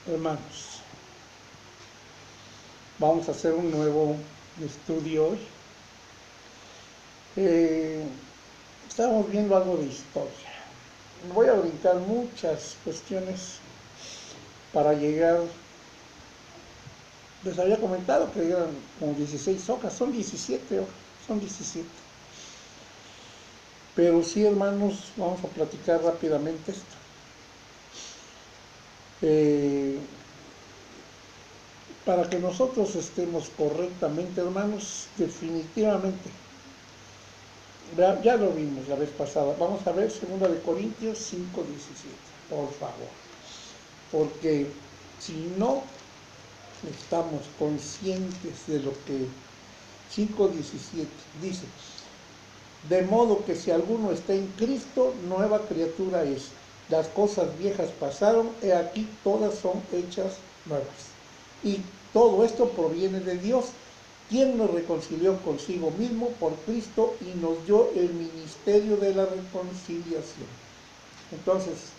Hermanos, vamos a hacer un nuevo estudio hoy. Estamos viendo algo de historia. Voy a brincar muchas cuestiones para llegar. Les había comentado que eran como 16 hojas, son 17 hojas, son 17. Pero sí, hermanos, vamos a platicar rápidamente esto. Para que nosotros estemos correctamente, hermanos, definitivamente, ya lo vimos la vez pasada, vamos a ver 2 Corintios 5:17, por favor, porque si no estamos conscientes de lo que 5:17 dice, de modo que si alguno está en Cristo, nueva criatura es, las cosas viejas pasaron, he aquí todas son hechas nuevas. Y todo esto proviene de Dios, quien nos reconcilió consigo mismo por Cristo y nos dio el ministerio de la reconciliación. Entonces,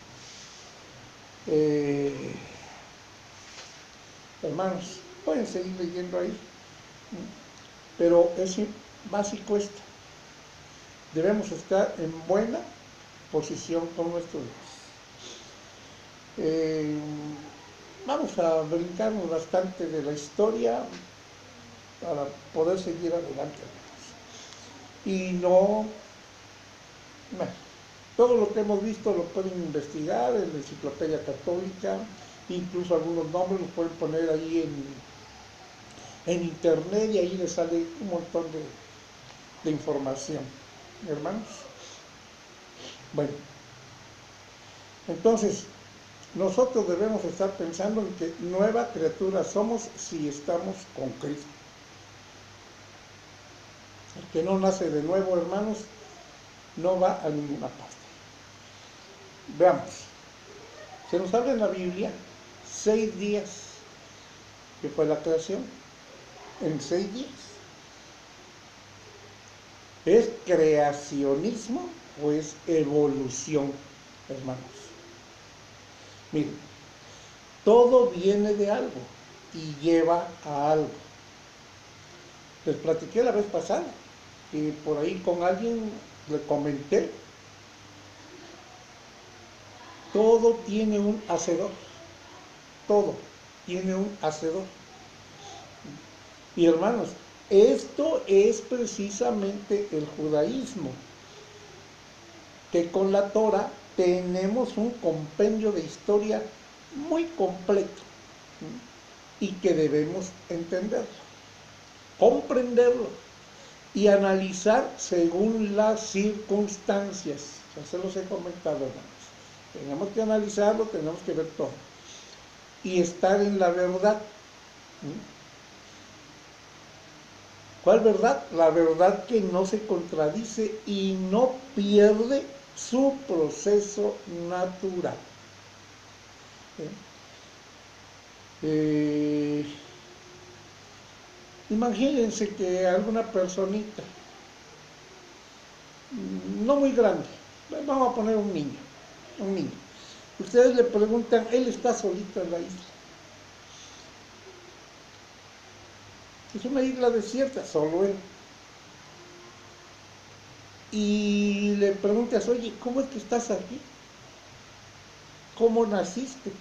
hermanos, pueden seguir leyendo ahí, pero es básico esto. Debemos estar en buena posición con nuestro Dios. Vamos a brincarnos bastante de la historia para poder seguir adelante. Y no, bueno, todo lo que hemos visto lo pueden investigar en la Enciclopedia Católica, incluso algunos nombres los pueden poner ahí en internet y ahí les sale un montón de información, hermanos. Bueno, entonces, nosotros debemos estar pensando en que nueva criatura somos si estamos con Cristo. El que no nace de nuevo, hermanos, no va a ninguna parte. Veamos, se nos habla en la Biblia 6 días que fue la creación. En 6 días. ¿Es creacionismo o es evolución, hermanos? Miren, todo viene de algo y lleva a algo. Les platiqué la vez pasada y por ahí con alguien le comenté. Todo tiene un hacedor. Todo tiene un hacedor. Y hermanos, esto es precisamente el judaísmo, que con la Torah tenemos un compendio de historia muy completo y que debemos entenderlo, comprenderlo y analizar según las circunstancias. Ya se los he comentado, hermanos. Tenemos que analizarlo, tenemos que ver todo y estar en la verdad. ¿Cuál verdad? La verdad que no se contradice y no pierde su proceso natural. Imagínense que alguna personita, no muy grande, vamos a poner un niño, ustedes le preguntan, él está solito en la isla. Es una isla desierta, solo él. Y le preguntas, oye, ¿cómo es que estás aquí? ¿Cómo naciste?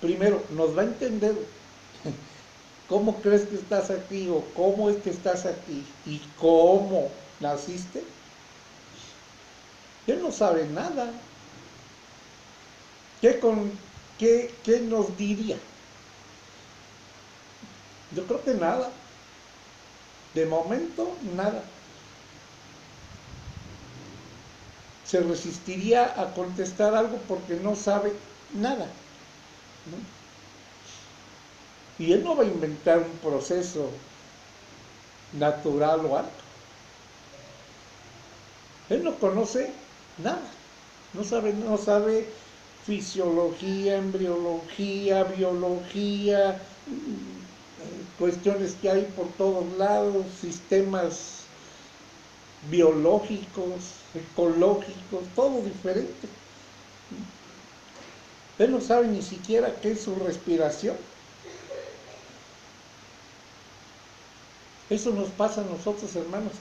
Primero, nos va a entender cómo crees que estás aquí o cómo es que estás aquí y cómo naciste. Él no sabe nada. ¿Qué nos diría? Yo creo que nada. De momento, nada. Se resistiría a contestar algo porque no sabe nada, ¿no? Y él no va a inventar un proceso natural o algo. Él no conoce nada. No sabe fisiología, embriología, biología, cuestiones que hay por todos lados, sistemas biológicos, ecológicos, todo diferente. Él no sabe ni siquiera qué es su respiración. Eso nos pasa a nosotros, hermanos,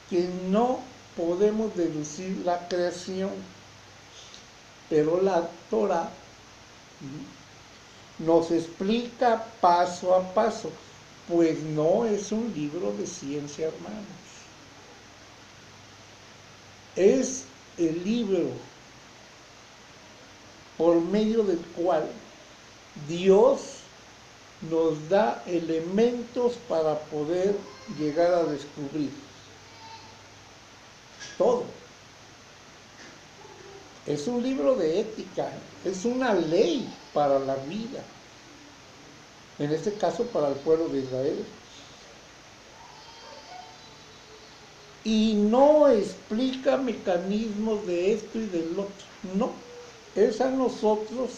que no podemos deducir la creación. Pero la Torah nos explica paso a paso, pues no es un libro de ciencia, hermanos. Es el libro por medio del cual Dios nos da elementos para poder llegar a descubrir todo. Es un libro de ética, es una ley para la vida, en este caso para el pueblo de Israel. Y no explica mecanismos de esto y del otro, no. Es a nosotros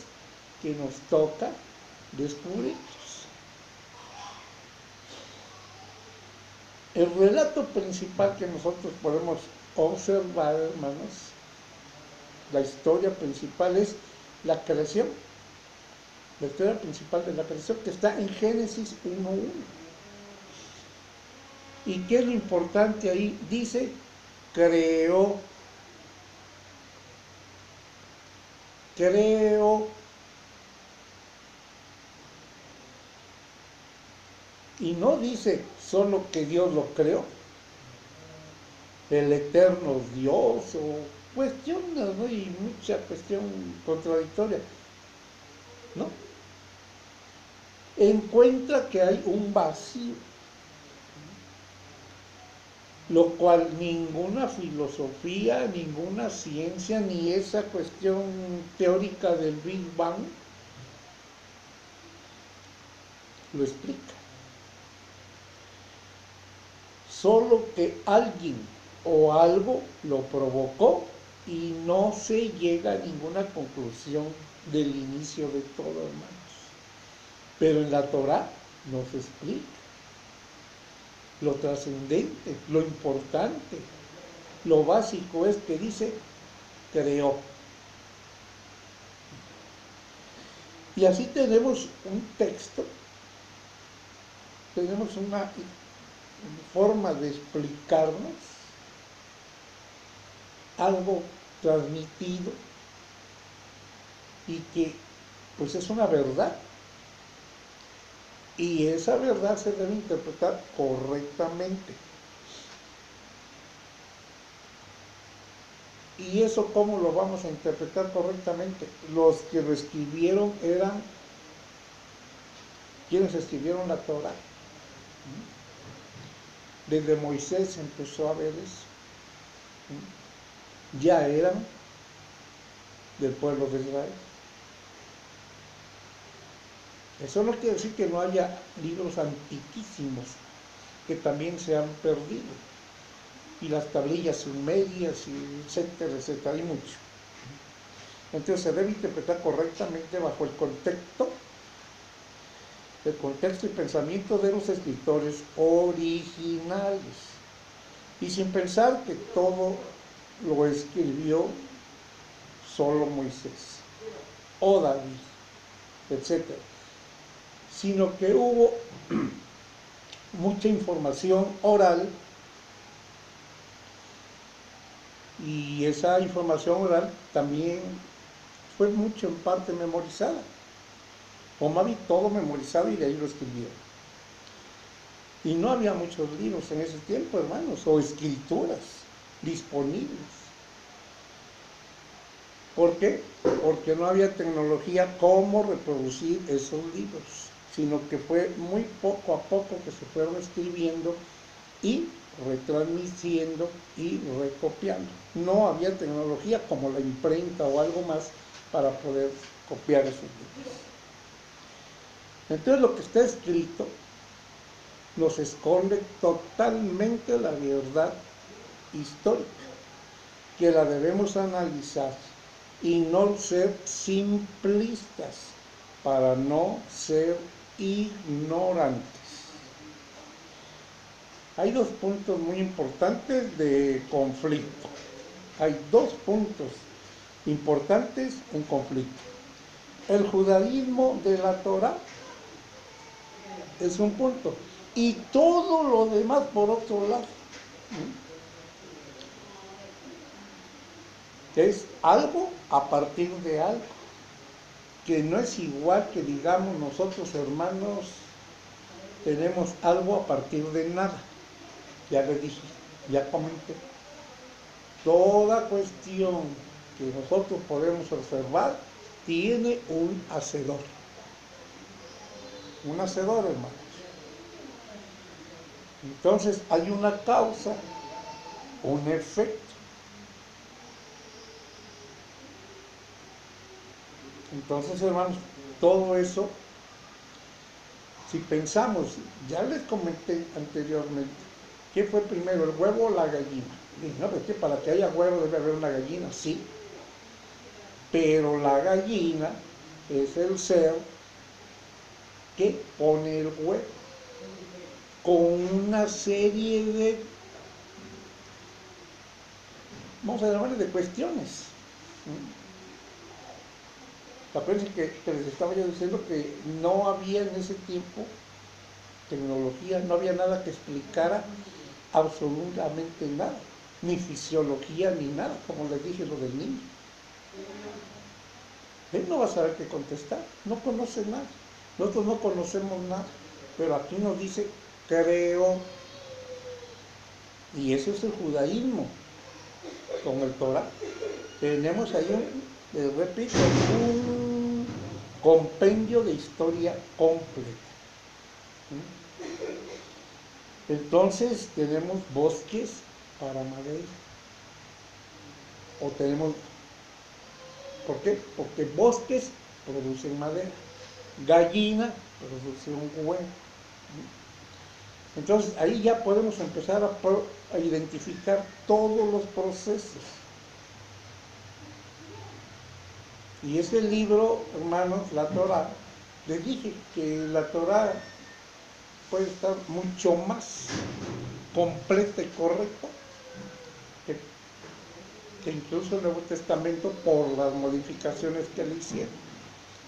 que nos toca descubrirlos. El relato principal que nosotros podemos observar, hermanos, la historia principal es la creación. La historia principal de la creación que está en Génesis 1:1. ¿Y qué es lo importante ahí? Dice, creó. Y no dice solo que Dios lo creó, el eterno Dios, o cuestiones, ¿no? Y mucha cuestión contradictoria. ¿No? Encuentra que hay un vacío, lo cual ninguna filosofía, ninguna ciencia, ni esa cuestión teórica del Big Bang lo explica. Solo que alguien o algo lo provocó y no se llega a ninguna conclusión del inicio de todo, hermanos. Pero en la Torah nos explica lo trascendente, lo importante, lo básico es que dice, creó. Y así tenemos un texto, tenemos una forma de explicarnos algo transmitido y que pues es una verdad. Y esa verdad se debe interpretar correctamente. ¿Y eso cómo lo vamos a interpretar correctamente? Los que lo escribieron eran quienes escribieron la Torah. Desde Moisés empezó a ver eso. Ya eran del pueblo de Israel. Eso no quiere decir que no haya libros antiquísimos que también se han perdido. Y las tablillas sumerias, y etcétera, etcétera, hay mucho. Entonces se debe interpretar correctamente bajo el contexto y pensamiento de los escritores originales. Y sin pensar que todo lo escribió solo Moisés o David, etcétera, sino que hubo mucha información oral y esa información oral también fue mucho en parte memorizada. Omar todo memorizado y de ahí lo escribieron. Y no había muchos libros en ese tiempo, hermanos, o escrituras disponibles. ¿Por qué? Porque no había tecnología como reproducir esos libros, sino que fue muy poco a poco que se fueron escribiendo y retransmitiendo y recopiando. No había tecnología como la imprenta o algo más para poder copiar esos libros. Entonces lo que está escrito nos esconde totalmente la verdad histórica, que la debemos analizar y no ser simplistas para no ser ignorantes. Hay dos puntos muy importantes de conflicto. Hay dos puntos importantes en conflicto. el judaísmo de la Torah es un punto, y todo lo demás por otro lado. Es algo a partir de algo, que no es igual que digamos nosotros hermanos tenemos algo a partir de nada. Ya les dije, ya comenté. Toda cuestión que nosotros podemos observar tiene un hacedor. Un hacedor, hermanos. Entonces hay una causa, un efecto. Entonces, hermanos, todo eso, si pensamos, ya les comenté anteriormente, ¿qué fue primero, el huevo o la gallina? Dije, no, pues que para que haya huevo debe haber una gallina, sí. Pero la gallina es el ser que pone el huevo con una serie de, vamos a llamarle, de cuestiones. Acuérdense que les estaba yo diciendo que no había en ese tiempo tecnología, no había nada que explicara absolutamente nada, ni fisiología ni nada, como les dije lo del niño. Él no va a saber qué contestar, no conoce nada, nosotros no conocemos nada, pero aquí nos dice creo, y eso es el judaísmo con el Torah. Tenemos ahí repito, un compendio de historia completa. Entonces tenemos bosques para madera, o tenemos, ¿por qué? Porque bosques producen madera, gallina produce un huevo. Entonces ahí ya podemos empezar a identificar todos los procesos. Y ese libro, hermanos, la Torah, les dije que la Torah puede estar mucho más completa y correcta que incluso el Nuevo Testamento por las modificaciones que le hicieron.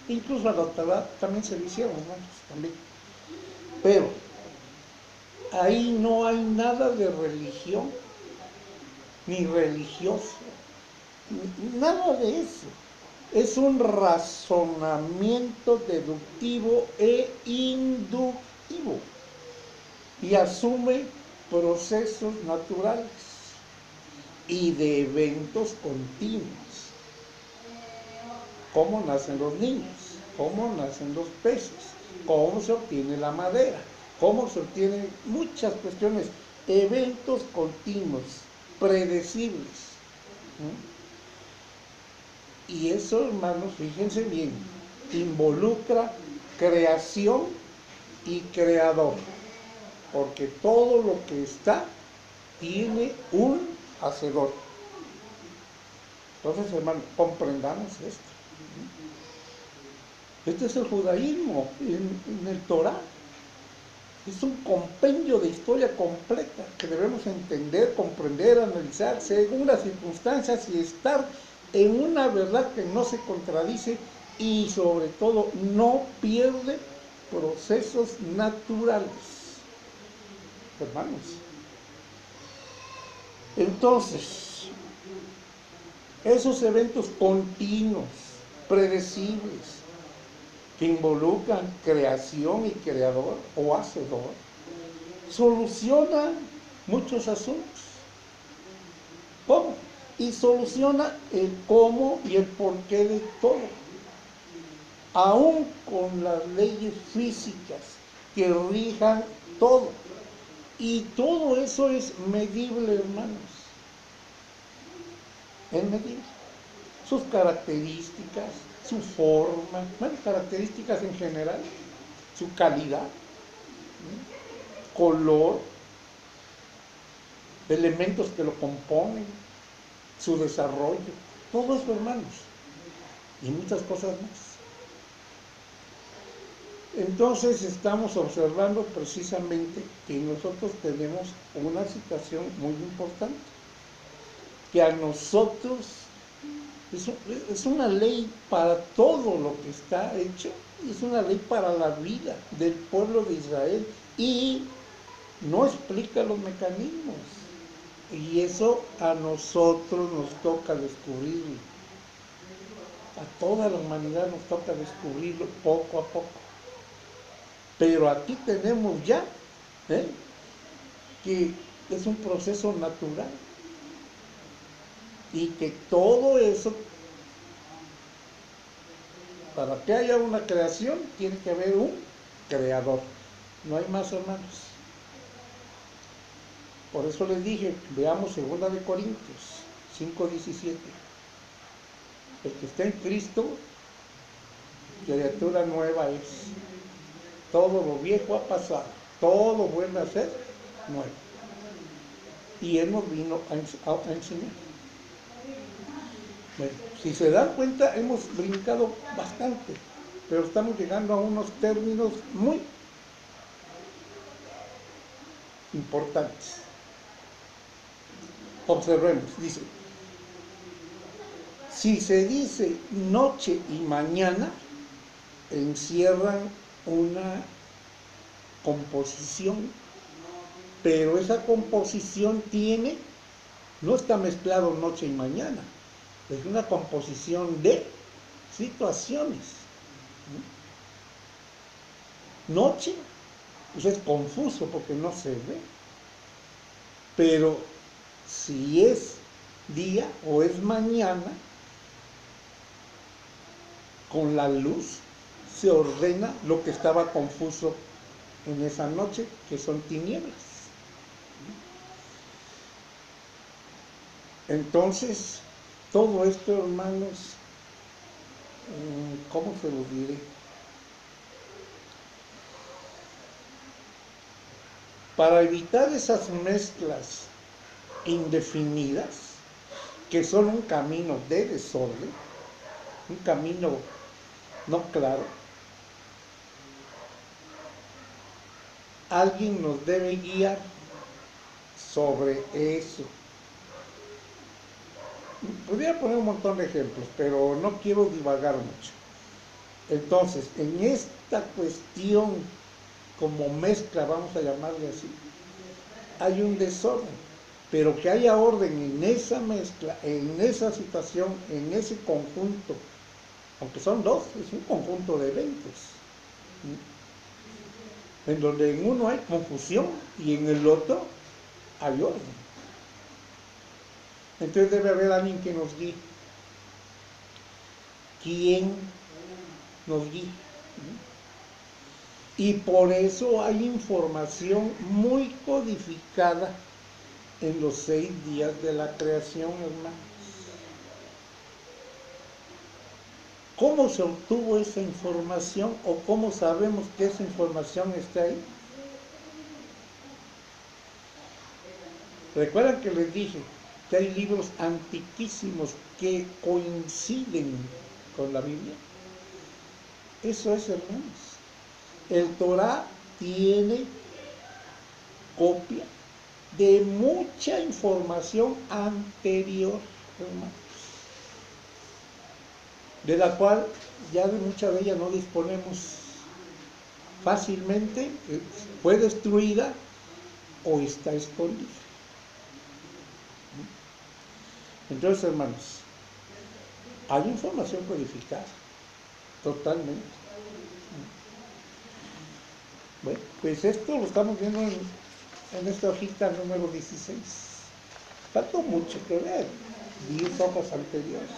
Incluso a la Torah también se le hicieron, hermanos, también. Pero ahí no hay nada de religión, ni religioso, nada de eso. Es un razonamiento deductivo e inductivo y asume procesos naturales y de eventos continuos. Cómo nacen los niños, cómo nacen los peces, cómo se obtiene la madera, cómo se obtienen muchas cuestiones, eventos continuos, predecibles. Y eso, hermanos, fíjense bien, involucra creación y creador, porque todo lo que está tiene un hacedor. Entonces, hermanos, comprendamos esto. Este es el judaísmo en el Torah. Es un compendio de historia completa que debemos entender, comprender, analizar según las circunstancias y estar en una verdad que no se contradice y sobre todo no pierde procesos naturales. Hermanos. Entonces, esos eventos continuos, predecibles, que involucran creación y creador o hacedor, solucionan muchos asuntos. ¿Cómo? Y soluciona el cómo y el porqué de todo. Aún con las leyes físicas que rijan todo. Y todo eso es medible, hermanos. Es medible. Sus características, su forma, bueno, características en general, su calidad, color, elementos que lo componen, su desarrollo, todo eso, hermanos, y muchas cosas más. Entonces estamos observando precisamente que nosotros tenemos una situación muy importante, que a nosotros Es una ley para todo lo que está hecho, es una ley para la vida del pueblo de Israel y no explica los mecanismos. Y eso a nosotros nos toca descubrirlo. A toda la humanidad nos toca descubrirlo poco a poco. Pero aquí tenemos ya que es un proceso natural y que todo eso, para que haya una creación, tiene que haber un creador. No hay más, hermanos. Por eso les dije, veamos 2 Corintios 5:17. El que está en Cristo, criatura nueva es. Todo lo viejo ha pasado, todo vuelve a ser nuevo. Y Él nos vino a enseñar. Bueno, si se dan cuenta, hemos brincado bastante, pero estamos llegando a unos términos muy importantes. Observemos, dice, si se dice noche y mañana, encierran una composición, pero esa composición no está mezclado noche y mañana, es una composición de situaciones. Noche, pues es confuso porque no se ve, pero si es día o es mañana, con la luz se ordena lo que estaba confuso en esa noche, que son tinieblas. Entonces, todo esto, hermanos, ¿cómo se lo diré? Para evitar esas mezclas indefinidas, que son un camino de desorden, un camino no claro, alguien nos debe guiar sobre eso. Podría poner un montón de ejemplos, pero no quiero divagar mucho. Entonces, en esta cuestión, como mezcla, vamos a llamarle así, hay un desorden, pero que haya orden en esa mezcla, en esa situación, en ese conjunto, aunque son dos, es un conjunto de eventos, en donde en uno hay confusión y en el otro hay orden. Entonces debe haber alguien que nos guíe. ¿Quién nos guía? Y por eso hay información muy codificada en los 6 días de la creación, hermanos. ¿Cómo se obtuvo esa información o cómo sabemos que esa información está ahí? ¿Recuerdan que les dije que hay libros antiquísimos que coinciden con la Biblia? Eso es, hermanos. El Torá tiene copia de mucha información anterior, hermanos, de la cual ya de mucha de ella no disponemos fácilmente, fue destruida o está escondida. Entonces, hermanos, hay información codificada, totalmente. Bueno, pues esto lo estamos viendo en esta hojita número 16. Faltó mucho que ver, 10 hojas anteriores.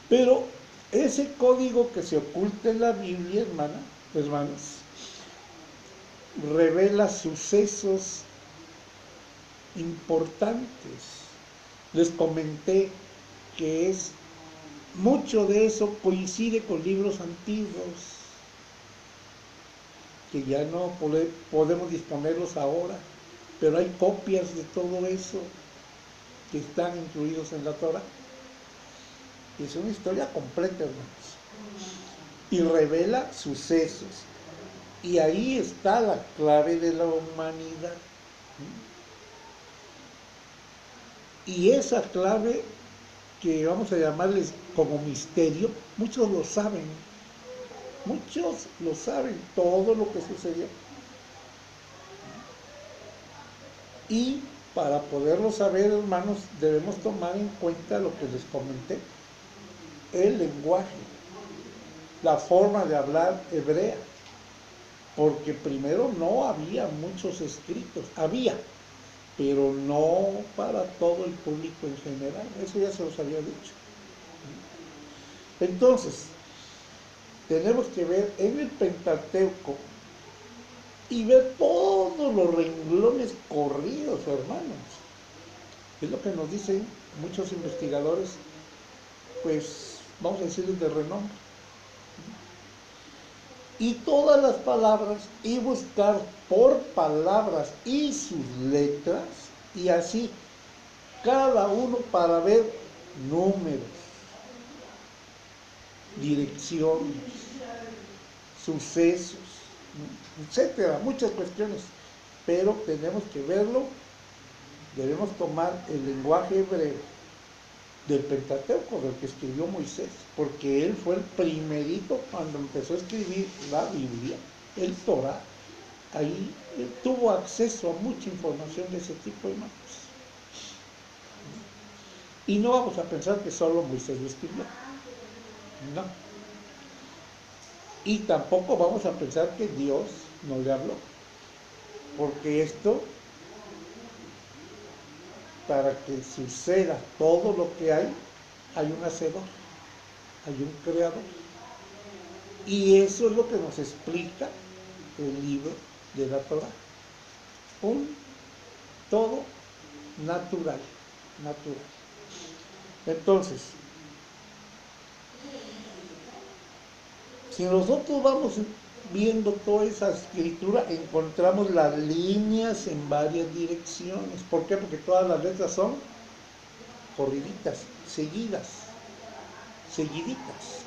Pero ese código que se oculta en la Biblia, hermanos, revela sucesos importantes. Les comenté que mucho de eso coincide con libros antiguos, que ya no podemos disponerlos ahora, pero hay copias de todo eso que están incluidos en la Torah. Es una historia completa, hermanos, y revela sucesos. Y ahí está la clave de la humanidad. Y esa clave que vamos a llamarles como misterio, muchos lo saben, todo lo que sucedió. Y para poderlo saber, hermanos, debemos tomar en cuenta lo que les comenté, el lenguaje, la forma de hablar hebrea, porque primero no había muchos escritos, había, pero no para todo el público en general, eso ya se los había dicho. Entonces, tenemos que ver en el Pentateuco y ver todos los renglones corridos, hermanos. Es lo que nos dicen muchos investigadores, pues vamos a decirles de renombre. Y todas las palabras, y buscar por palabras y sus letras, y así cada uno para ver números, direcciones, sucesos, etcétera, muchas cuestiones. Pero tenemos que verlo, debemos tomar el lenguaje hebreo del Pentateuco, del que escribió Moisés, porque él fue el primerito cuando empezó a escribir la Biblia, el Torah. Ahí tuvo acceso a mucha información de ese tipo, hermanos. Y no vamos a pensar que solo Moisés lo escribió, no. Y tampoco vamos a pensar que Dios no le habló, porque esto, para que suceda todo lo que hay un hacedor, hay un creador. Y eso es lo que nos explica el libro de la Torah. Un todo natural. Entonces, si nosotros vamos viendo toda esa escritura, encontramos las líneas en varias direcciones. ¿Por qué? Porque todas las letras son corriditas, seguiditas,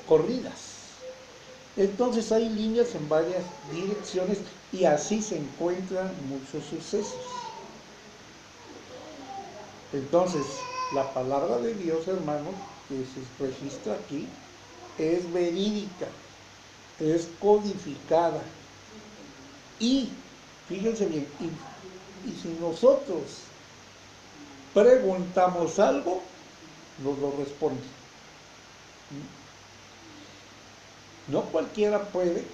corridas. Entonces hay líneas en varias direcciones y así se encuentran muchos sucesos. Entonces, la palabra de Dios, hermanos, que se registra aquí, es verídica, es codificada. Y, fíjense bien, y si nosotros preguntamos algo, nos lo responde. No cualquiera puede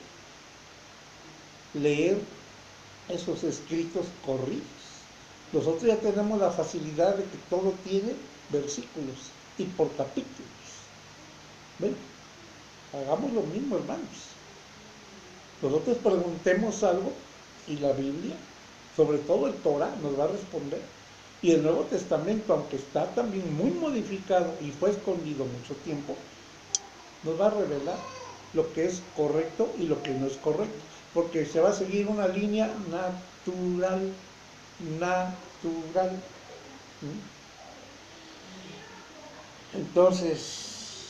leer esos escritos corridos. Nosotros ya tenemos la facilidad de que todo tiene versículos y por capítulos. Bueno, hagamos lo mismo, hermanos. Nosotros preguntemos algo y la Biblia, sobre todo el Torah, nos va a responder. Y el Nuevo Testamento, aunque está también muy modificado y fue escondido mucho tiempo, nos va a revelar lo que es correcto y lo que no es correcto, porque se va a seguir una línea natural. Entonces,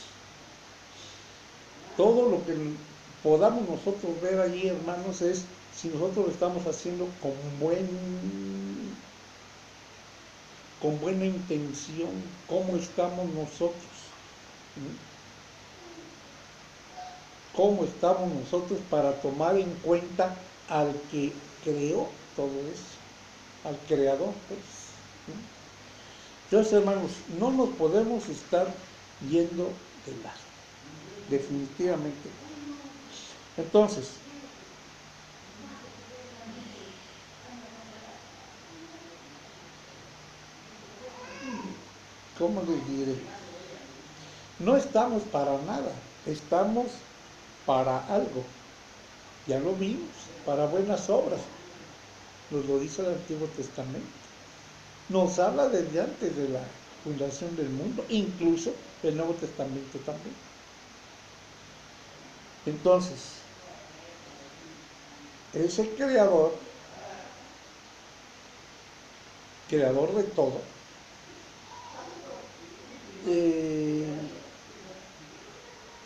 todo lo que podamos nosotros ver allí, hermanos, es si nosotros lo estamos haciendo con buena intención, cómo estamos nosotros. ¿Cómo estamos nosotros para tomar en cuenta al que creó todo eso? Al creador, pues. Entonces, hermanos, no nos podemos estar yendo de lado, definitivamente. Entonces, ¿cómo les diré? No estamos para nada, estamos para algo. Ya lo vimos, para buenas obras. Nos lo dice el Antiguo Testamento. Nos habla desde antes de la fundación del mundo, incluso el Nuevo Testamento también. Entonces, ese creador de todo,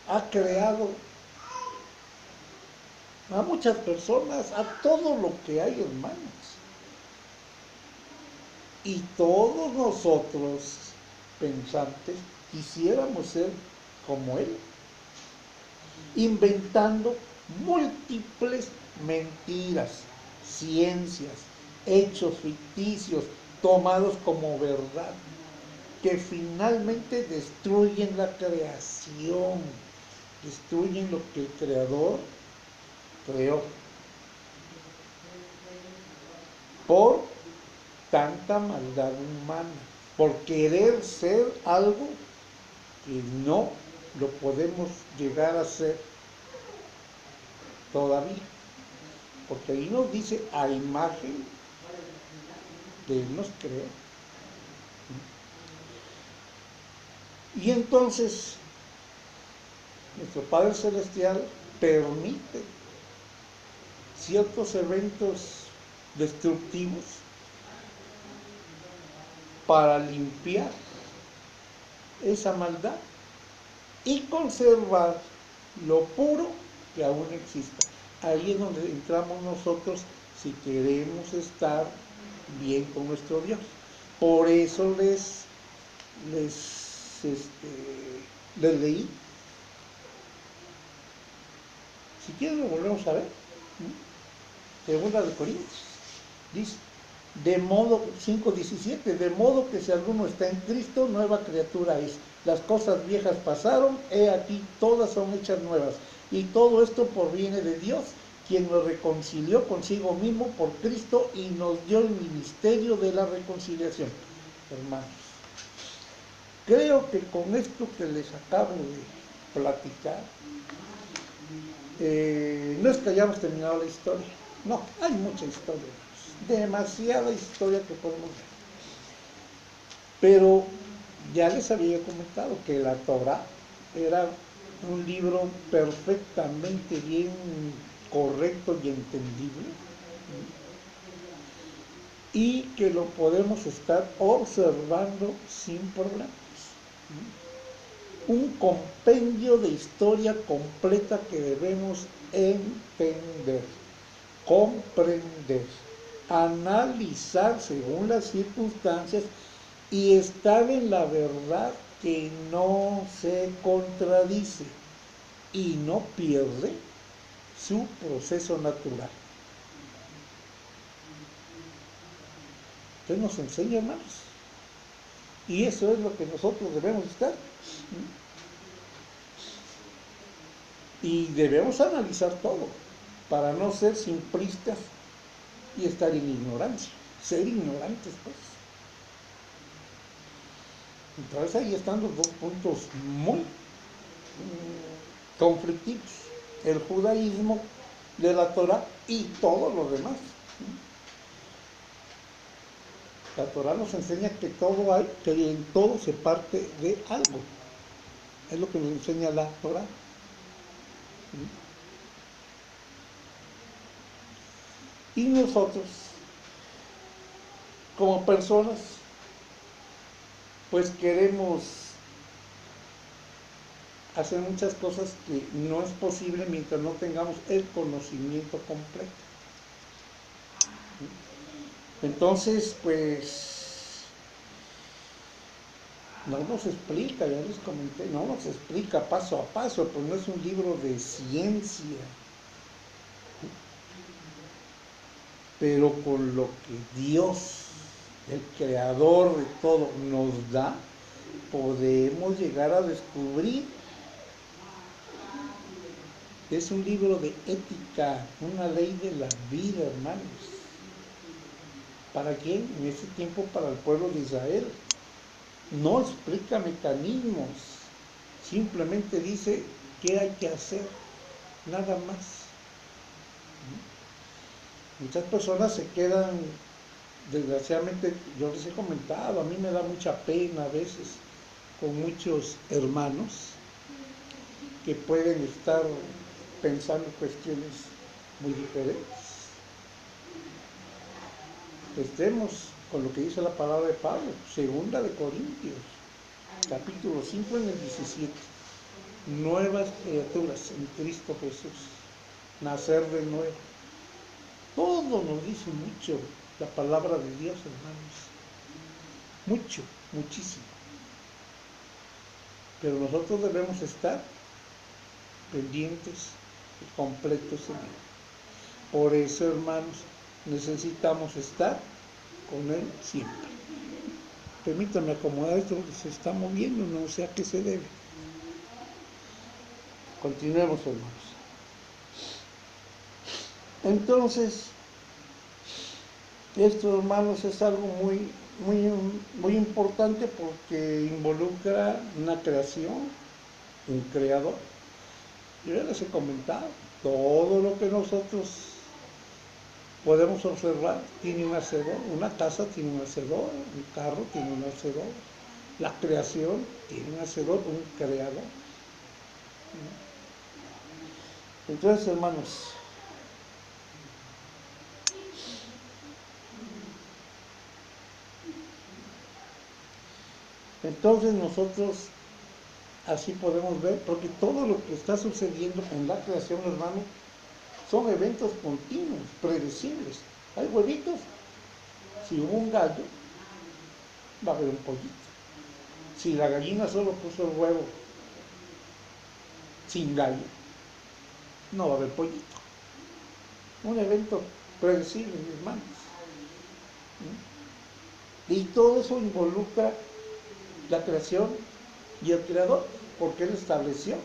ha creado a muchas personas, a todo lo que hay, hermanos. Y todos nosotros, pensantes, quisiéramos ser como Él, inventando múltiples mentiras, ciencias, hechos ficticios, tomados como verdad, que finalmente destruyen la creación, destruyen lo que el Creador creó, por tanta maldad humana, por querer ser algo que no lo podemos llegar a ser todavía, porque ahí nos dice a imagen de Él nos creó. Y entonces nuestro Padre Celestial permite ciertos eventos destructivos para limpiar esa maldad y conservar lo puro que aún existe. Ahí es donde entramos nosotros si queremos estar bien con nuestro Dios. Por eso les leí. Si quieren lo volvemos a ver. Segunda de Corintios. Dice, de modo, 5:17, de modo que si alguno está en Cristo, nueva criatura es. Las cosas viejas pasaron, he aquí todas son hechas nuevas. Y todo esto proviene de Dios, quien nos reconcilió consigo mismo por Cristo y nos dio el ministerio de la reconciliación. Hermanos, creo que con esto que les acabo de platicar, no es que hayamos terminado la historia. No, hay mucha historia, demasiada historia que podemos ver. Pero ya les había comentado que la Torá era un libro perfectamente bien correcto y entendible, y que lo podemos estar observando sin problemas. Un compendio de historia completa que debemos entender, comprender, analizar según las circunstancias y estar en la verdad que no se contradice y no pierde su proceso natural. Entonces nos enseña, hermanos, y eso es lo que nosotros debemos estar. Y debemos analizar todo para no ser simplistas y estar en ignorancia, ser ignorantes, pues. Entonces ahí están los dos puntos muy conflictivos: el judaísmo de la Torá y todo lo demás. La Torá nos enseña que todo hay, que en todo se parte de algo. Es lo que nos enseña la Torá. Y nosotros, como personas, pues queremos hacer muchas cosas que no es posible mientras no tengamos el conocimiento completo. Entonces, pues, no nos explica, ya les comenté, no nos explica paso a paso, pues no es un libro de ciencia. Pero con lo que Dios, el creador de todo, nos da, podemos llegar a descubrir. Es un libro de ética, una ley de la vida, hermanos. ¿Para quién? En ese tiempo para el pueblo de Israel. No explica mecanismos, simplemente dice qué hay que hacer, nada más. Muchas personas se quedan, desgraciadamente, yo les he comentado, a mí me da mucha pena a veces con muchos hermanos que pueden estar pensando cuestiones muy diferentes. Estemos con lo que dice la palabra de Pablo, segunda de Corintios, capítulo 5 en el 17. Nuevas criaturas en Cristo Jesús, nacer de nuevo. Todo nos dice mucho la palabra de Dios, hermanos. mucho, muchísimo. Pero nosotros debemos estar pendientes y completos en Él. Por eso, hermanos, necesitamos estar con Él siempre. Permítanme acomodar esto porque se está moviendo, no sé a qué se debe. Continuemos, hermanos. Entonces, esto, hermanos, es algo muy importante porque involucra una creación, un creador. Yo ya les he comentado, todo lo que nosotros podemos observar tiene un hacedor, una casa tiene un hacedor, un carro tiene un hacedor, la creación tiene un hacedor, un creador. Entonces, hermanos, nosotros así podemos ver, porque todo lo que está sucediendo en la creación, hermano, son eventos continuos, predecibles. Hay huevitos. Si hubo un gallo, va a haber un pollito. Si la gallina solo puso el huevo sin gallo, no va a haber pollito. Un evento predecible, hermanos. Y todo eso involucra la creación y el creador, porque él estableció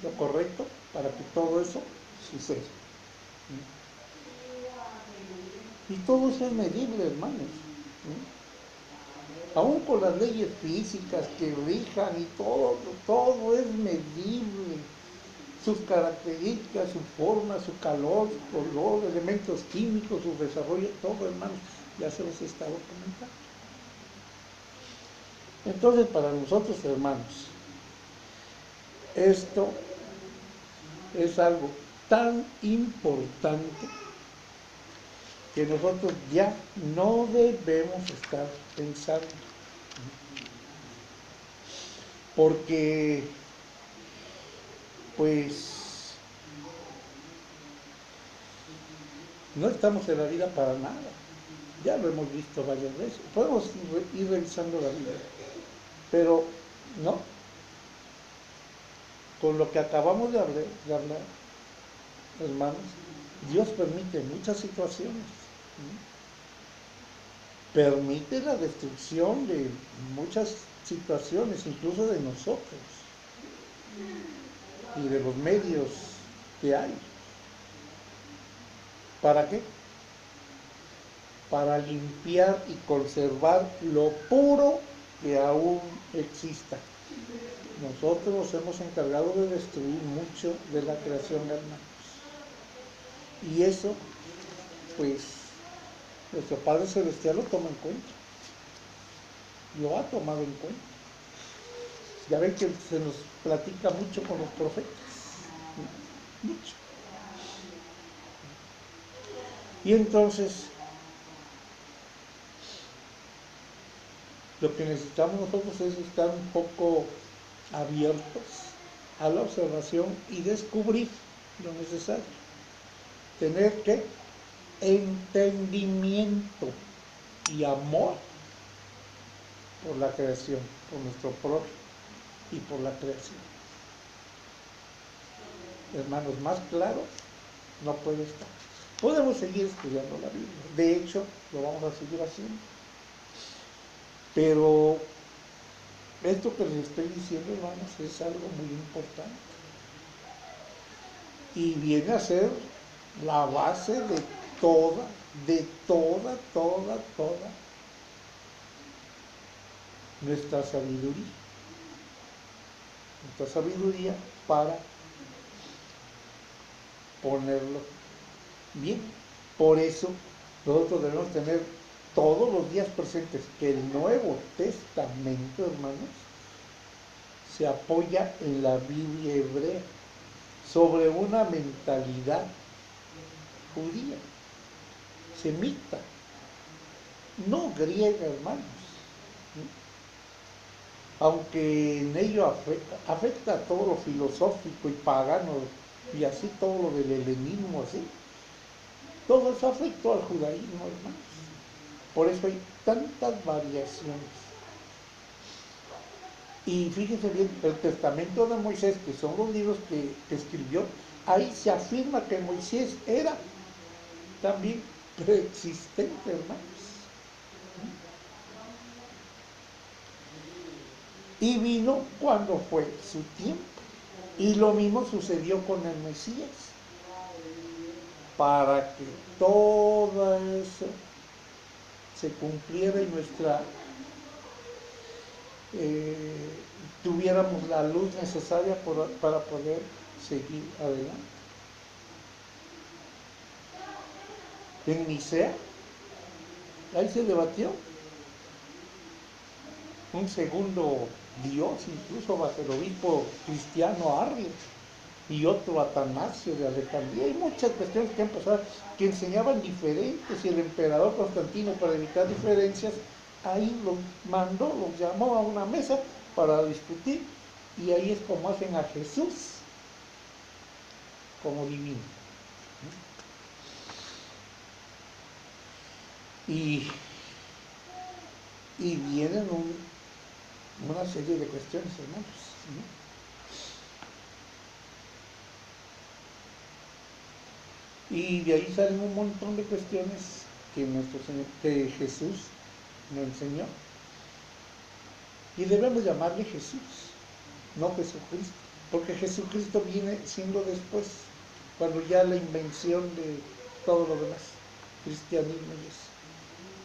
lo correcto para que todo eso suceda. Y todo eso es medible, hermanos. Aún con las leyes físicas que rijan y todo es medible. Sus características, su forma, su calor, su color, elementos químicos, su desarrollo, todo, hermanos, ya se los he estado comentando. Entonces, para nosotros, hermanos, esto es algo tan importante que nosotros ya no debemos estar pensando. Porque, pues, no estamos en la vida para nada. Ya lo hemos visto varias veces. Podemos ir revisando la vida. Pero, no. Con lo que acabamos de hablar, hermanos, Dios permite muchas situaciones. Permite la destrucción de muchas situaciones, incluso de nosotros y de los medios que hay. ¿Para qué? Para limpiar y conservar lo puro que aún exista. Nosotros nos hemos encargado de destruir mucho de la creación, hermanos. Y eso, pues, nuestro Padre Celestial lo toma en cuenta. Lo ha tomado en cuenta. Ya ven que se nos platica mucho con los profetas. Mucho. Y entonces, lo que necesitamos nosotros es estar un poco abiertos a la observación y descubrir lo necesario. Tener que entendimiento y amor por la creación, por nuestro propio y por la creación. Hermanos, más claro no puede estar. Podemos seguir estudiando la Biblia, de hecho lo vamos a seguir haciendo, pero esto que les estoy diciendo, hermanos, es algo muy importante y viene a ser la base de toda nuestra sabiduría para ponerlo bien. Por eso nosotros debemos tener todos los días presentes que el Nuevo Testamento, hermanos, se apoya en la Biblia hebrea sobre una mentalidad judía, semita, no griega, hermanos. Aunque en ello afecta a todo lo filosófico y pagano y así todo lo del helenismo, así, todo eso afectó al judaísmo, hermanos. Por eso hay tantas variaciones. Y fíjense bien, el testamento de Moisés, que son los libros que escribió, ahí se afirma que Moisés era también preexistente, hermanos. Y vino cuando fue su tiempo. Y lo mismo sucedió con el Mesías. Para que todo eso se cumpliera en nuestra... tuviéramos la luz necesaria para poder seguir adelante. En Nicea, ahí se debatió un segundo Dios, incluso bajo el obispo Cristiano Arles y otro Atanasio de Alejandría. Hay muchas cuestiones que han pasado que enseñaban diferentes, y el emperador Constantino, para evitar diferencias, ahí los mandó, los llamó a una mesa para discutir, y ahí es como hacen a Jesús como divino. Y vienen una serie de cuestiones, hermanos. Y de ahí salen un montón de cuestiones que Jesús nos enseñó. Y debemos llamarle Jesús, no Jesucristo, porque Jesucristo viene siendo después, cuando ya la invención de todo lo demás, cristianismo y eso.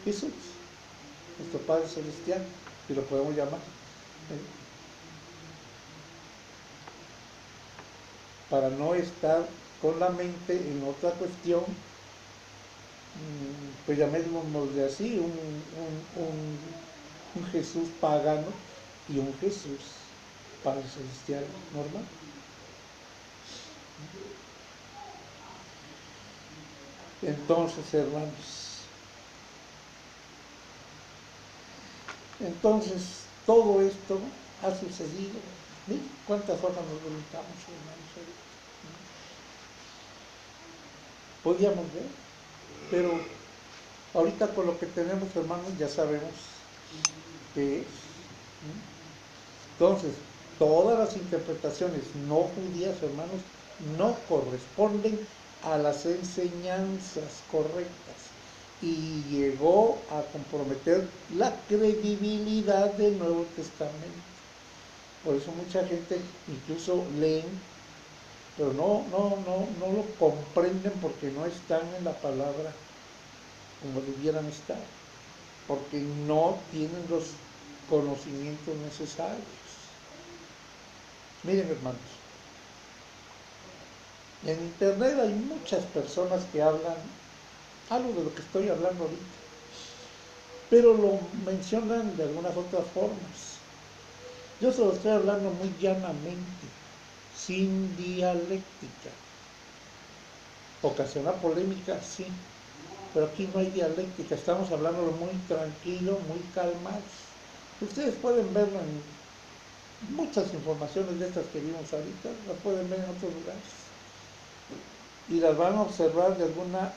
Jesús, nuestro Padre Celestial, y lo podemos llamar. Para no estar con la mente en otra cuestión, pues llamémosle así, un Jesús pagano y un Jesús Padre Celestial normal. Entonces, hermanos, todo esto ha sucedido. Miren cuántas horas nos brincamos, hermanos. Podíamos ver, pero ahorita con lo que tenemos, hermanos, ya sabemos qué es. Entonces, todas las interpretaciones no judías, hermanos, no corresponden a las enseñanzas correctas, y llegó a comprometer la credibilidad del Nuevo Testamento. Por eso mucha gente incluso leen, pero no lo comprenden, porque no están en la palabra como debieran estar, porque no tienen los conocimientos necesarios. Miren, hermanos, en internet hay muchas personas que hablan algo de lo que estoy hablando ahorita, pero lo mencionan de algunas otras formas. Yo se lo estoy hablando muy llanamente, sin dialéctica. Ocasiona polémica, sí, pero aquí no hay dialéctica, estamos hablando muy tranquilo, muy calmados. Ustedes pueden verlo en muchas informaciones de estas que vimos ahorita, las pueden ver en otros lugares, y las van a observar de alguna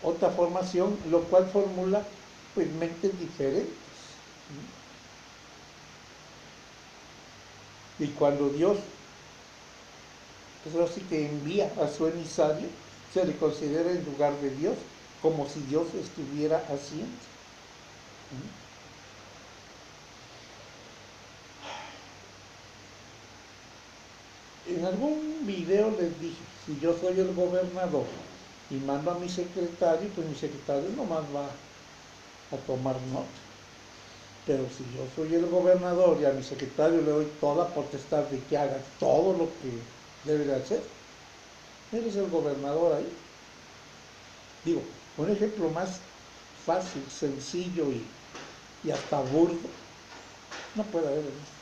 otra formación, lo cual formula pues mentes diferentes. Y cuando Dios, pues así que envía a su emisario, se le considera en lugar de Dios, como si Dios estuviera haciendo. En algún video les dije, si yo soy el gobernador y mando a mi secretario, pues mi secretario nomás va a tomar nota. Pero si yo soy el gobernador y a mi secretario le doy toda potestad de que haga todo lo que debe de hacer, él es el gobernador ahí. Digo, un ejemplo más fácil, sencillo y hasta burdo, no puede haber en esto.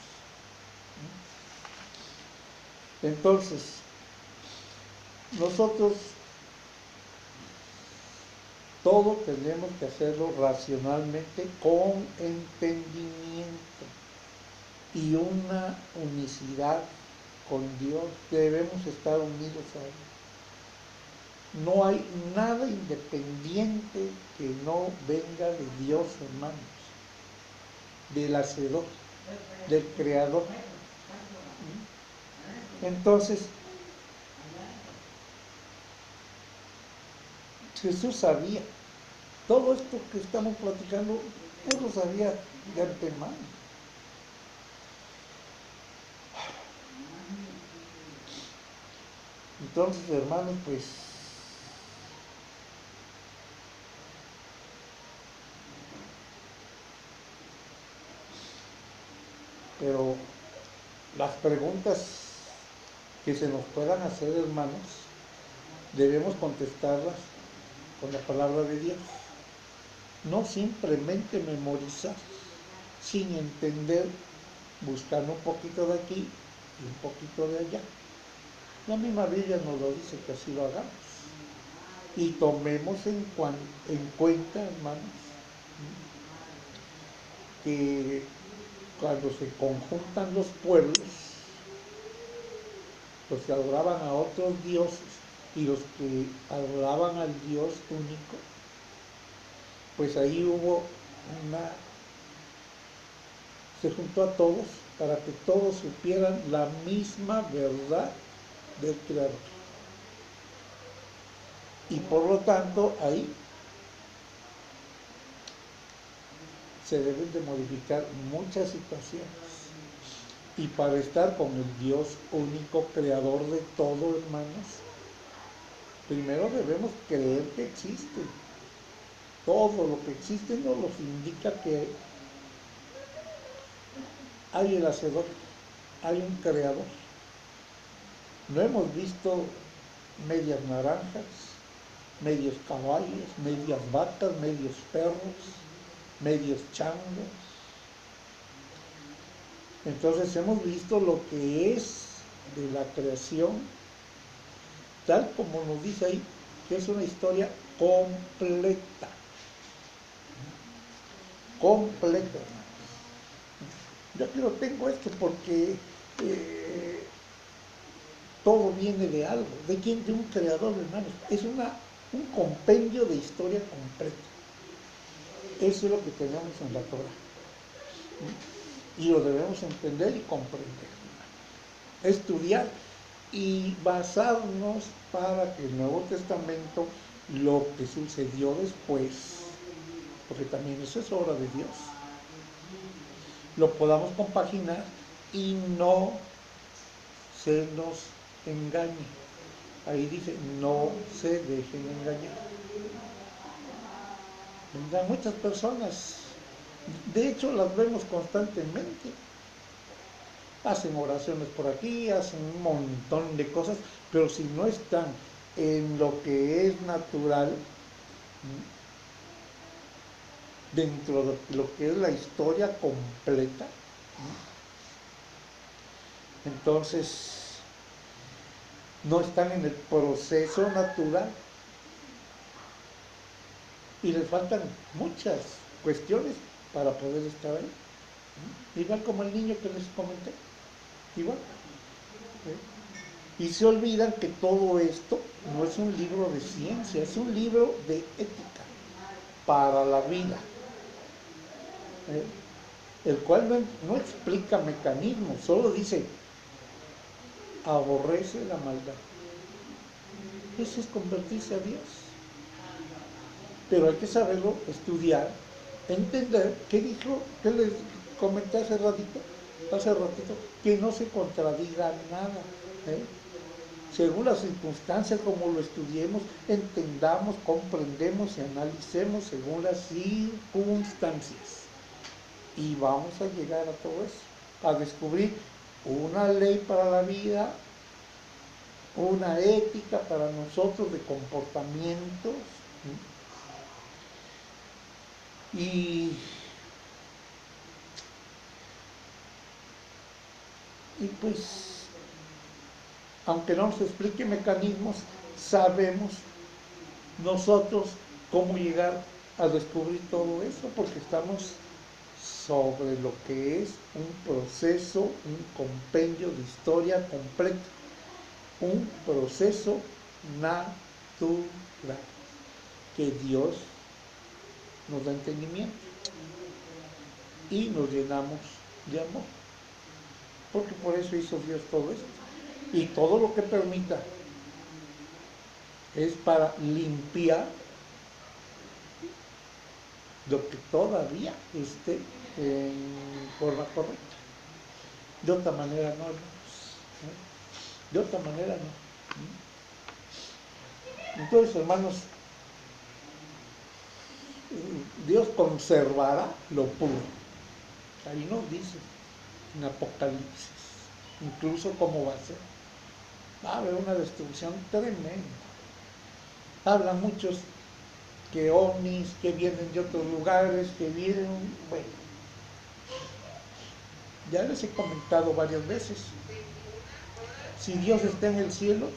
Entonces, nosotros todo tenemos que hacerlo racionalmente, con entendimiento y una unicidad con Dios. Debemos estar unidos a Él. No hay nada independiente que no venga de Dios, hermanos, del Hacedor, del Creador. Entonces, Jesús sabía, todo esto que estamos platicando, Él lo sabía de antemano. Entonces, hermanos, pues, pero las preguntas que se nos puedan hacer, hermanos, debemos contestarlas con la palabra de Dios. No simplemente memorizar, sin entender, buscando un poquito de aquí y un poquito de allá. La misma Biblia nos lo dice que así lo hagamos. Y tomemos en cuenta, hermanos, que cuando se conjuntan los pueblos, los que adoraban a otros dioses y los que adoraban al Dios único, pues ahí hubo se juntó a todos para que todos supieran la misma verdad del Creador. Y por lo tanto, ahí se deben de modificar muchas situaciones. Y para estar con el Dios único, creador de todo, hermanos, primero debemos creer que existe. Todo lo que existe nos indica que hay el Hacedor, hay un Creador. No hemos visto medias naranjas, medios caballos, medias vacas, medios perros, medios changos. Entonces hemos visto lo que es de la creación, tal como nos dice ahí, que es una historia completa. Completa. Yo aquí lo tengo esto porque todo viene de algo. ¿De quién? De un creador, hermanos. Es un compendio de historia completa. Eso es lo que tenemos en la Torah. Y lo debemos entender y comprender. Estudiar y basarnos para que el Nuevo Testamento, lo que sucedió después, porque también eso es obra de Dios, lo podamos compaginar y no se nos engañe. Ahí dice, no se dejen engañar. Vendrán muchas personas, de hecho las vemos constantemente. Hacen oraciones por aquí, hacen un montón de cosas, pero si no están en lo que es natural, dentro de lo que es la historia completa, entonces no están en el proceso natural y les faltan muchas cuestiones para poder estar ahí. Igual como el niño que les comenté, igual. Y se olvidan que todo esto no es un libro de ciencia, es un libro de ética para la vida, el cual no explica mecanismos, solo dice, aborrece la maldad. Eso es convertirse a Dios. Pero hay que saberlo, estudiar, entender, ¿qué dijo? ¿Qué les comenté hace ratito? Que no se contradiga nada. Según las circunstancias, como lo estudiemos, entendamos, comprendemos y analicemos según las circunstancias. Y vamos a llegar a todo eso, a descubrir una ley para la vida, una ética para nosotros de comportamientos. Y pues, aunque no nos explique mecanismos, sabemos nosotros cómo llegar a descubrir todo eso, porque estamos sobre lo que es un proceso, un compendio de historia completa, un proceso natural. que Dios nos da entendimiento y nos llenamos de amor, porque por eso hizo Dios todo esto, y todo lo que permita es para limpiar lo que todavía esté en forma correcta. De otra manera no, hermanos. De otra manera no. Entonces, hermanos, Dios conservará lo puro. Ahí nos dice en Apocalipsis, incluso cómo va a ser. Va a haber una destrucción tremenda. Hablan muchos que ovnis, que vienen de otros lugares, que vienen, bueno, ya les he comentado varias veces, si Dios está en el cielo,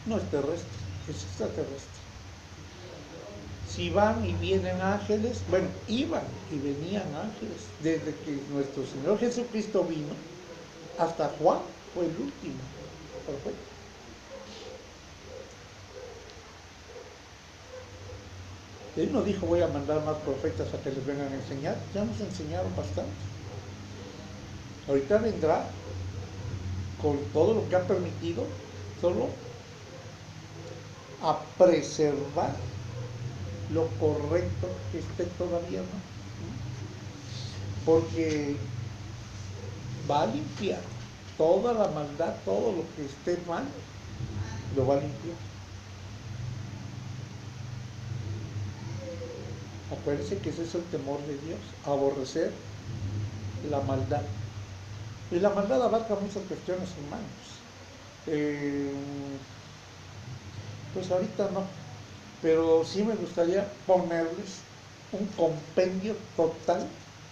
no es terrestre, es extraterrestre. Si van y vienen ángeles, bueno, iban y venían ángeles, desde que nuestro Señor Jesucristo vino, hasta Juan fue el último profeta. Él no dijo voy a mandar más profetas a que les vengan a enseñar, ya nos enseñaron bastante. Ahorita vendrá con todo lo que ha permitido, solo a preservar lo correcto que esté todavía, ¿no? Porque va a limpiar toda la maldad, todo lo que esté mal, lo va a limpiar. Acuérdense que ese es el temor de Dios, aborrecer la maldad. Y la maldad abarca muchas cuestiones, hermanos. Pues ahorita no, pero sí me gustaría ponerles un compendio total,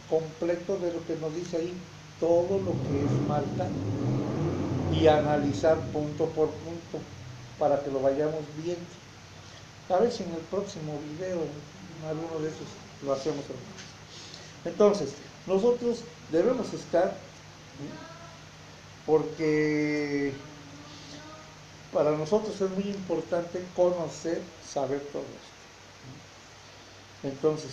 completo de lo que nos dice ahí, todo lo que es maldad, y analizar punto por punto para que lo vayamos viendo. A ver si en el próximo video, en alguno de esos, lo hacemos. Entonces, nosotros debemos estar, porque para nosotros es muy importante conocer, saber todo esto. Entonces,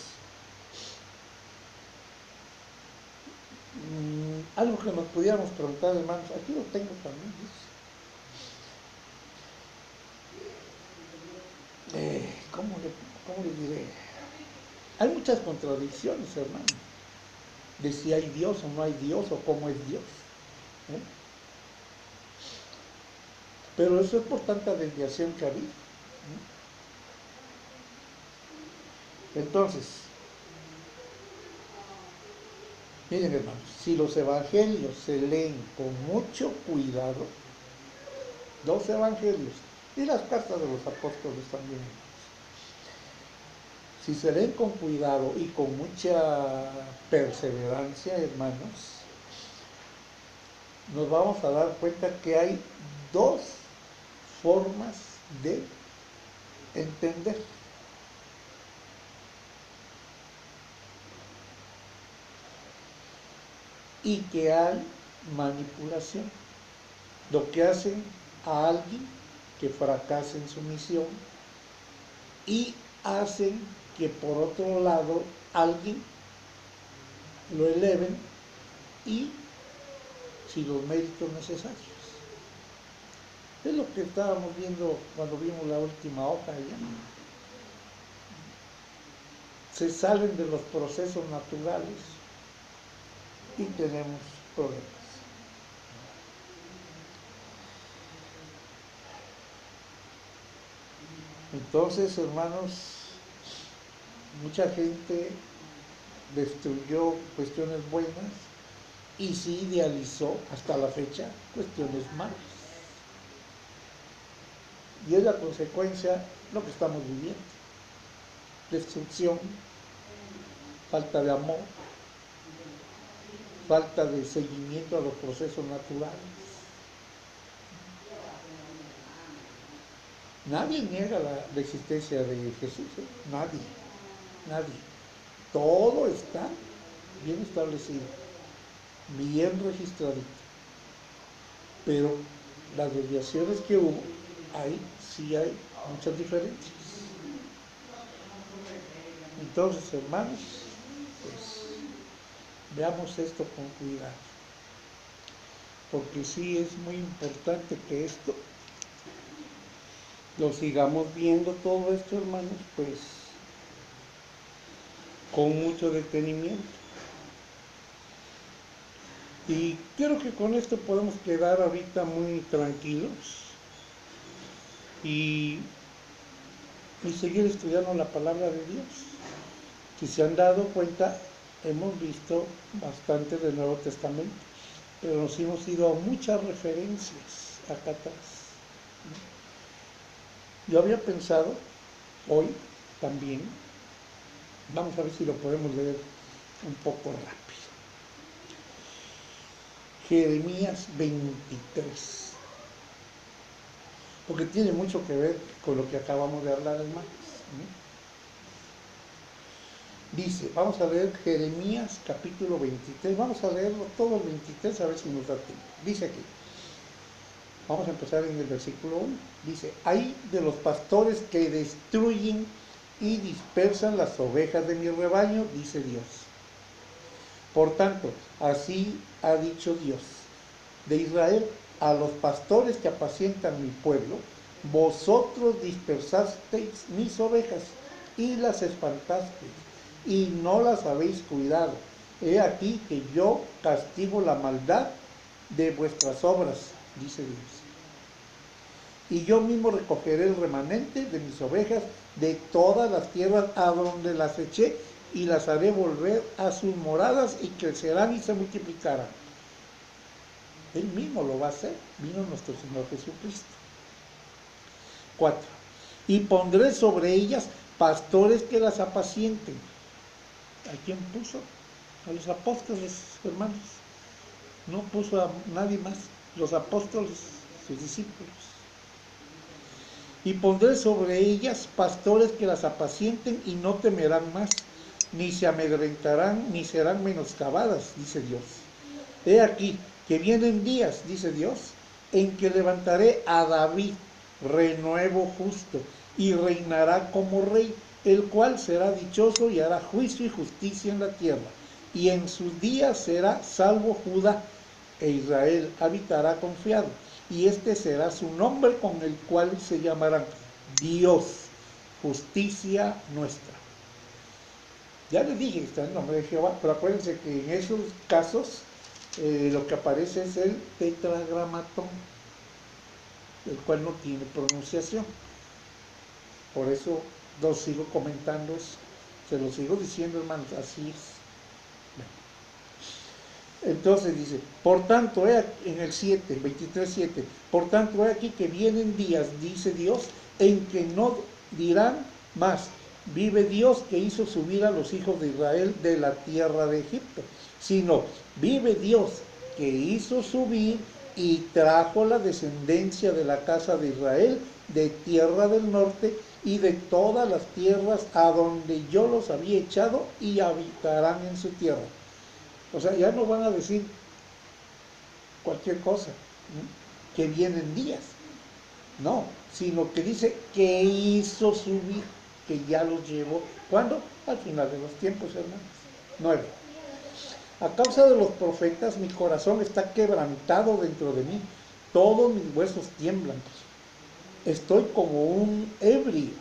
algo que nos pudiéramos preguntar, hermanos, aquí lo tengo también, ¿cómo le diré? Hay muchas contradicciones, hermanos, de si hay Dios o no hay Dios, o cómo es Dios. Pero eso es por tanta desviación que ha habido. Entonces, miren, hermanos, si los evangelios se leen con mucho cuidado, los evangelios y las cartas de los apóstoles también, si se leen con cuidado y con mucha perseverancia, hermanos, nos vamos a dar cuenta que hay dos formas de entender. Y que hay manipulación, lo que hacen a alguien que fracase en su misión, y hacen que por otro lado alguien lo eleven y sin los méritos necesarios. Es lo que estábamos viendo cuando vimos la última hoja allá. Se salen de los procesos naturales y tenemos problemas. Entonces, hermanos, mucha gente destruyó cuestiones buenas y sí idealizó hasta la fecha cuestiones malas. Y es la consecuencia lo que estamos viviendo. Destrucción, falta de amor, falta de seguimiento a los procesos naturales. Nadie niega la existencia de Jesús, nadie. Todo está bien establecido, bien registradito. Pero las desviaciones que hubo ahí sí hay muchas diferencias. Entonces, hermanos, pues veamos esto con cuidado, porque sí es muy importante que esto lo sigamos viendo, todo esto, hermanos, pues con mucho detenimiento. Y creo que con esto podemos quedar ahorita muy tranquilos y seguir estudiando la palabra de Dios. Si se han dado cuenta, hemos visto bastante del Nuevo Testamento, pero nos hemos ido a muchas referencias acá atrás. Yo había pensado hoy también, vamos a ver si lo podemos leer un poco rápido. Jeremías 23, porque tiene mucho que ver con lo que acabamos de hablar, hermanos. Dice, vamos a leer Jeremías capítulo 23, vamos a leerlo todo el 23 a ver si nos da tiempo. Dice aquí, vamos a empezar en el versículo 1, dice, hay de los pastores que destruyen y dispersan las ovejas de mi rebaño, dice Dios. Por tanto, así ha dicho Dios de Israel, a los pastores que apacientan mi pueblo, vosotros dispersasteis mis ovejas y las espantasteis, y no las habéis cuidado. He aquí que yo castigo la maldad de vuestras obras, dice Dios. Y yo mismo recogeré el remanente de mis ovejas de todas las tierras a donde las eché, y las haré volver a sus moradas, y crecerán y se multiplicarán. Él mismo lo va a hacer, vino nuestro Señor Jesucristo. 4. Y pondré sobre ellas pastores que las apacienten. ¿A quién puso? A los apóstoles, hermanos. No puso a nadie más. Los apóstoles, sus discípulos. Y pondré sobre ellas pastores que las apacienten y no temerán más, ni se amedrentarán, ni serán menoscabadas, dice Dios. He aquí que vienen días, dice Dios, en que levantaré a David, renuevo justo, y reinará como rey, el cual será dichoso y hará juicio y justicia en la tierra. Y en sus días será salvo Judá, e Israel habitará confiado. Y este será su nombre, con el cual se llamarán Dios, justicia nuestra. Ya les dije que está el nombre de Jehová, pero acuérdense que en esos casos lo que aparece es el tetragramatón, el cual no tiene pronunciación. Por eso lo sigo comentando eso. Se lo sigo diciendo, hermanos, así es. Entonces dice, por tanto, en el 7, 23:7, por tanto, he aquí que vienen días, dice Dios, en que no dirán más, vive Dios que hizo subir a los hijos de Israel de la tierra de Egipto, sino, vive Dios que hizo subir y trajo la descendencia de la casa de Israel de tierra del norte y de todas las tierras a donde yo los había echado, y habitarán en su tierra. O sea, ya no van a decir cualquier cosa, ¿no? Que vienen días, no, sino que dice que hizo subir, que ya los llevó. ¿Cuándo? Al final de los tiempos, hermanos. 9. A causa de los profetas mi corazón está quebrantado dentro de mí, todos mis huesos tiemblan. Estoy como un ebrio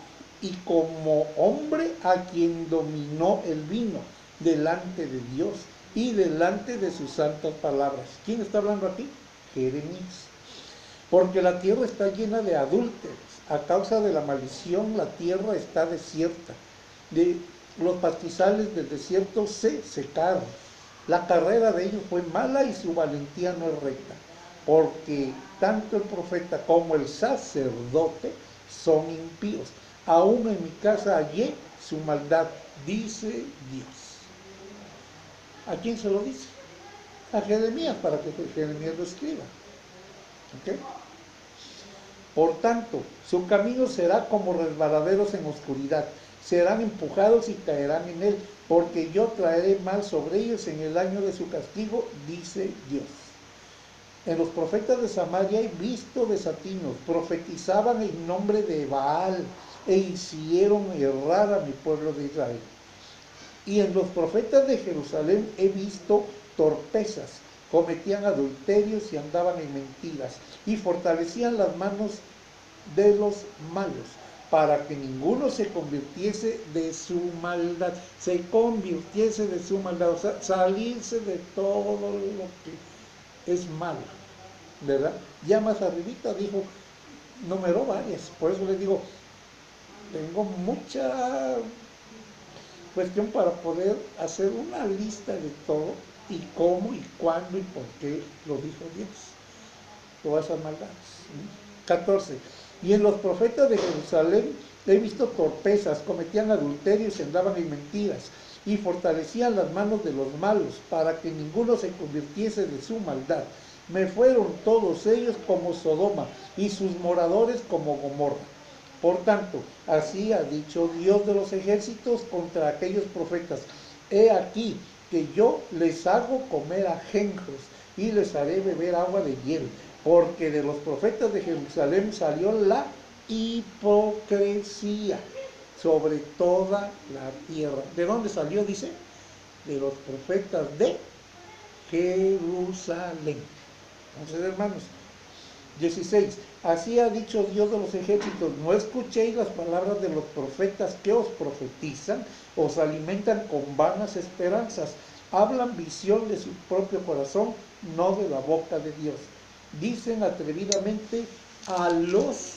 y como hombre a quien dominó el vino delante de Dios y delante de sus santas palabras. ¿Quién está hablando aquí? Jeremías. Porque la tierra está llena de adúlteros. A causa de la maldición la tierra está desierta. Los pastizales del desierto se secaron. La carrera de ellos fue mala y su valentía no es recta. Porque tanto el profeta como el sacerdote son impíos. Aún en mi casa hallé su maldad, dice Dios. ¿A quién se lo dice? A Jeremías, para que Jeremías lo escriba. ¿Okay? Por tanto, su camino será como resbaladeros en oscuridad. Serán empujados y caerán en él, porque yo traeré mal sobre ellos en el año de su castigo, dice Dios. En los profetas de Samaria he visto desatinos, profetizaban en nombre de Baal e hicieron errar a mi pueblo de Israel. Y en los profetas de Jerusalén he visto torpezas, cometían adulterios y andaban en mentiras, y fortalecían las manos de los malos, para que ninguno se convirtiese de su maldad, o sea, salirse de todo lo que es malo, ¿verdad? Ya más arribita dijo, numeró varias, por eso les digo, tengo mucha cuestión para poder hacer una lista de todo y cómo y cuándo y por qué lo dijo Dios. Todas esas maldades. 14. Y en los profetas de Jerusalén he visto torpezas, cometían adulterios y andaban en mentiras, y fortalecían las manos de los malos, para que ninguno se convirtiese de su maldad. Me fueron todos ellos como Sodoma, y sus moradores como Gomorra. Por tanto, así ha dicho Dios de los ejércitos contra aquellos profetas: he aquí que yo les hago comer ajenjos y les haré beber agua de hiel, porque de los profetas de Jerusalén salió la hipocresía sobre toda la tierra. ¿De dónde salió? Dice, de los profetas de Jerusalén. Entonces, hermanos, 16. Así ha dicho Dios de los ejércitos: no escuchéis las palabras de los profetas que os profetizan, os alimentan con vanas esperanzas, hablan visión de su propio corazón, no de la boca de Dios. Dicen atrevidamente a los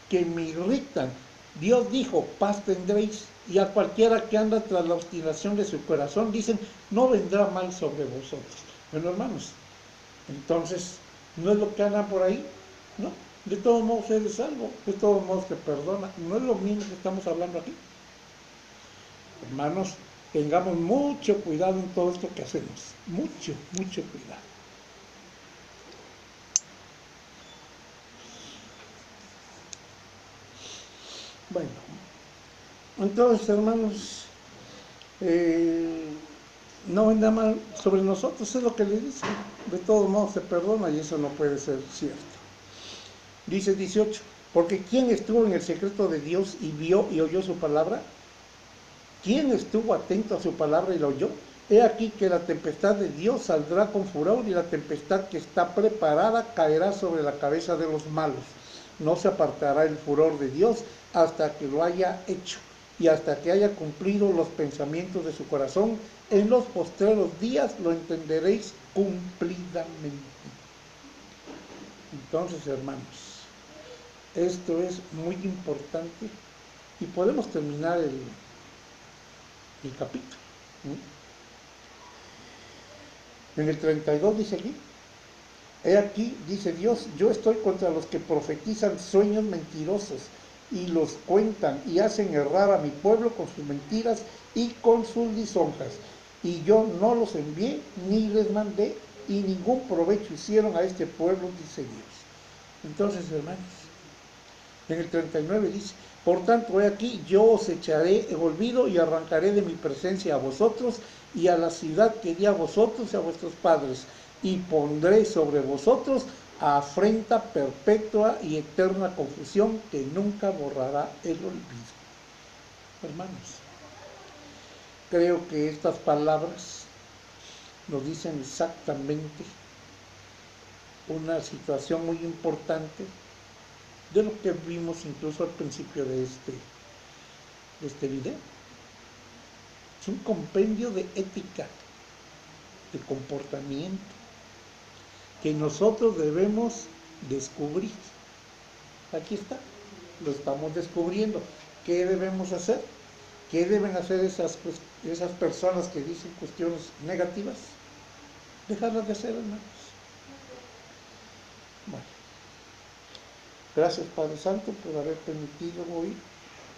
que me irritan: Dios dijo, paz tendréis. Y a cualquiera que anda tras la obstinación de su corazón, dicen, no vendrá mal sobre vosotros. Bueno, hermanos, entonces, ¿no es lo que andan por ahí? No, de todos modos eres salvo, de todos modos te perdona. No es lo mismo que estamos hablando aquí. Hermanos, tengamos mucho cuidado en todo esto que hacemos. Mucho, mucho cuidado. Bueno, entonces, hermanos, no vendrá mal sobre nosotros, es lo que le dice. De todos modos se perdona, y eso no puede ser cierto. Dice 18, porque ¿quién estuvo en el secreto de Dios y vio y oyó su palabra? ¿Quién estuvo atento a su palabra y la oyó? He aquí que la tempestad de Dios saldrá con furor, y la tempestad que está preparada caerá sobre la cabeza de los malos. No se apartará el furor de Dios hasta que lo haya hecho, y hasta que haya cumplido los pensamientos de su corazón. En los postreros días lo entenderéis cumplidamente. Entonces, hermanos, esto es muy importante, y podemos terminar el capítulo. En el 32 dice aquí, he aquí, dice Dios, yo estoy contra los que profetizan sueños mentirosos y los cuentan y hacen errar a mi pueblo con sus mentiras y con sus lisonjas. Y yo no los envié ni les mandé, y ningún provecho hicieron a este pueblo, dice Dios. Entonces, hermanos, en el 39 dice, por tanto, he aquí, yo os echaré en olvido y arrancaré de mi presencia a vosotros y a la ciudad que di a vosotros y a vuestros padres, y pondré sobre vosotros afrenta perpetua y eterna confusión que nunca borrará el olvido. Hermanos, creo que estas palabras nos dicen exactamente una situación muy importante de lo que vimos incluso al principio de este video. Es un compendio de ética, de comportamiento, que nosotros debemos descubrir. Aquí está, lo estamos descubriendo. ¿Qué debemos hacer? ¿Qué deben hacer esas personas que dicen cuestiones negativas? Dejarlas de hacer, hermanos. Bueno, gracias, Padre Santo, por haber permitido hoy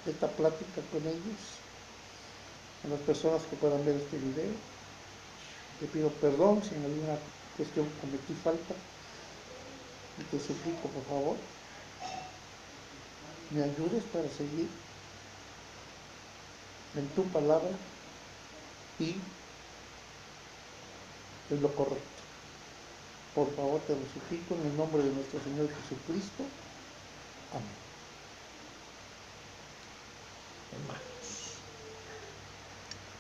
esta plática con ellos, a las personas que puedan ver este video. Te pido perdón si en alguna cuestión cometí falta, y te suplico, por favor, me ayudes para seguir en tu palabra y en lo correcto. Por favor, te lo suplico en el nombre de nuestro Señor Jesucristo. Amén.